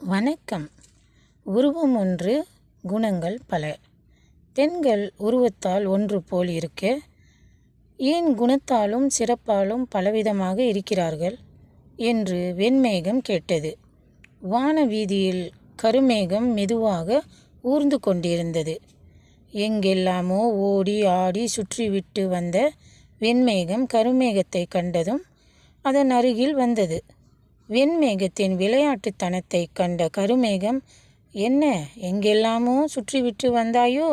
வணக்கம். உருவம் ஒன்று, குணங்கள் பல. பெண்கள் உருவத்தால் ஒன்று போல் இருக்க, ஏன் குணத்தாலும் சிறப்பாலும் பலவிதமாக இருக்கிறார்கள் என்று வெண்மேகம் கேட்டது. வான வீதியில் கருமேகம் மெதுவாக ஊர்ந்து கொண்டிருந்தது. எங்கெல்லாமோ ஓடி ஆடி சுற்றிவிட்டு வந்த வெண்மேகம் கருமேகத்தை கண்டதும் அதன் அருகில் வந்தது. வெண்மேகத்தின் விளையாட்டுத்தனத்தை கண்ட கருமேகம், என்ன எங்கெல்லாமோ சுற்றிவிட்டு வந்தாயோ?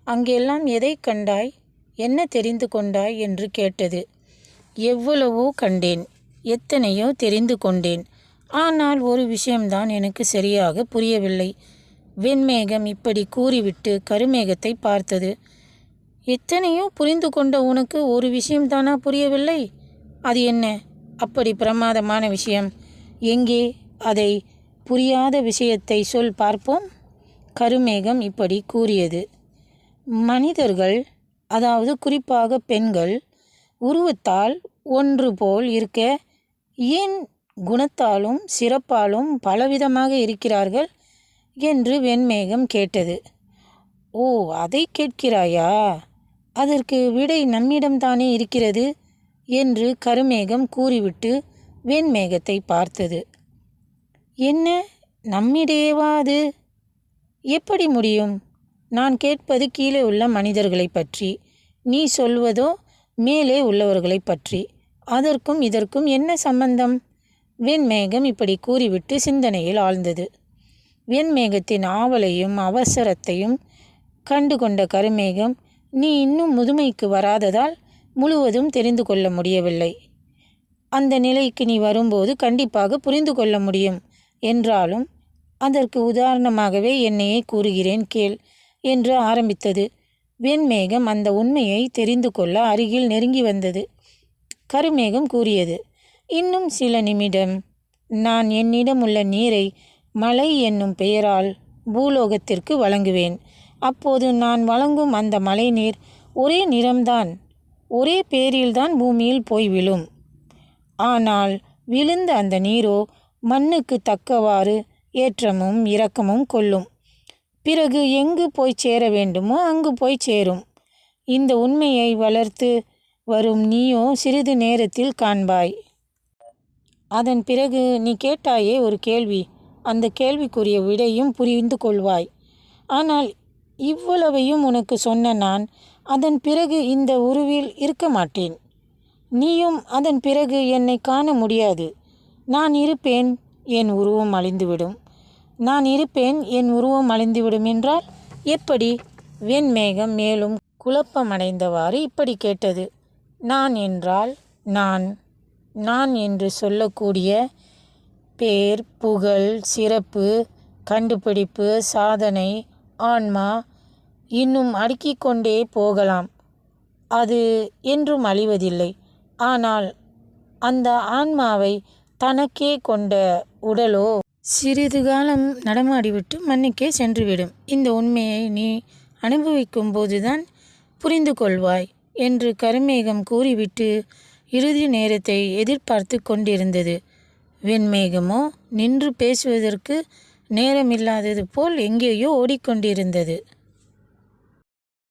அங்கெல்லாம் எதை கண்டாய்? என்ன தெரிந்து கொண்டாய் என்று கேட்டது. எவ்வளவோ கண்டேன், எத்தனையோ தெரிந்து கொண்டேன். ஆனால் ஒரு விஷயம்தான் எனக்கு சரியாக புரியவில்லை. வெண்மேகம் இப்படி கூறிவிட்டு கருமேகத்தை பார்த்தது. எத்தனையோ புரிந்து கொண்ட உனக்கு ஒரு விஷயம்தானா புரியவில்லை? அது என்ன அப்படி பிரமாதமான விஷயம்? எங்கே அதை புரியாத விஷயத்தை சொல் பார்ப்போம். கருமேகம் இப்படி கூறியது. மனிதர்கள், அதாவது குறிப்பாக பெண்கள், உருவத்தால் ஒன்று போல் இருக்க, ஏன் குணத்தாலும் சிறப்பாலும் பலவிதமாக இருக்கிறார்கள் என்று வெண்மேகம் கேட்டது. ஓ, அதை கேட்கிறாயா? அதற்கு விடை நம்மிடம்தானே இருக்கிறது என்று கருமேகம் கூறிவிட்டு வெண்மேகத்தை பார்த்தது. என்ன, நம்மிடையேவா அது? எப்படி முடியும்? நான் கேட்பது கீழே உள்ள மனிதர்களை பற்றி, நீ சொல்வதோ மேலே உள்ளவர்களை பற்றி. அதற்கும் இதற்கும் என்ன சம்பந்தம்? வெண்மேகம் இப்படி கூறிவிட்டு சிந்தனையில் ஆழ்ந்தது. வெண்மேகத்தின் ஆவலையும் அவசரத்தையும் கண்டு கொண்ட கருமேகம், நீ இன்னும் முதுமைக்கு வராததால் முழுவதும் தெரிந்து கொள்ள முடியவில்லை. அந்த நிலைக்கு நீ வரும்போது கண்டிப்பாக புரிந்து கொள்ள முடியும். என்றாலும் அதற்கு உதாரணமாகவே என்னையே கூறுகிறேன் கேள் என்று ஆரம்பித்தது. வெண்மேகம் அந்த உண்மையை தெரிந்து கொள்ள அருகில் நெருங்கி வந்தது. கருமேகம் கூறியது, இன்னும் சில நிமிடம் நான் என்னிடம் உள்ள நீரை மழை என்னும் பெயரால் பூலோகத்திற்கு வழங்குவேன். அப்போது நான் வழங்கும் அந்த மழை நீர் ஒரே நிறம்தான், ஒரே பேரில்தான் பூமியில் போய் விழும். ஆனால் விழுந்த அந்த நீரோ மண்ணுக்கு தக்கவாறு ஏற்றமும் இரக்கமும் கொள்ளும். பிறகு எங்கு போய் சேர வேண்டுமோ அங்கு போய் சேரும். இந்த உண்மையை வளர்த்து வரும் நீயோ சிறிது நேரத்தில் காண்பாய். அதன் பிறகு நீ கேட்டாயே ஒரு கேள்வி, அந்த கேள்விக்குரிய விடையும் புரிந்து கொள்வாய். ஆனால் இவ்வளவையும் உனக்கு சொன்ன நான் அதன் பிறகு இந்த உருவில் இருக்க மாட்டேன். நீயும் அதன் பிறகு என்னை காண முடியாது. நான் இருப்பேன், என் உருவம் அழிந்துவிடும். நான் இருப்பேன், என் உருவம் அழிந்துவிடும் என்றால் எப்படி? வெண்மேகம் மேலும் குழப்பமடைந்தவாறு இப்படி கேட்டது. நான் என்றால் நான் என்று சொல்லக்கூடிய பேர், புகழ், சிறப்பு, கண்டுபிடிப்பு, சாதனை, ஆன்மா, இன்னும் அடுக்கிக் கொண்டே போகலாம். அது என்றும் அழிவதில்லை. ஆனால் அந்த ஆன்மாவை தனக்கே கொண்ட உடலோ சிறிது காலம் நடமாடிவிட்டு மண்ணுக்கே சென்றுவிடும். இந்த உண்மையை நீ அனுபவிக்கும் போதுதான் புரிந்து கொள்வாய் என்று கருமேகம் கூறிவிட்டு இறுதி நேரத்தை எதிர்பார்த்து கொண்டிருந்தது. வெண்மேகமோ நின்று பேசுவதற்கு நேரமில்லாதது போல் எங்கேயோ ஓடிக்கொண்டிருந்தது.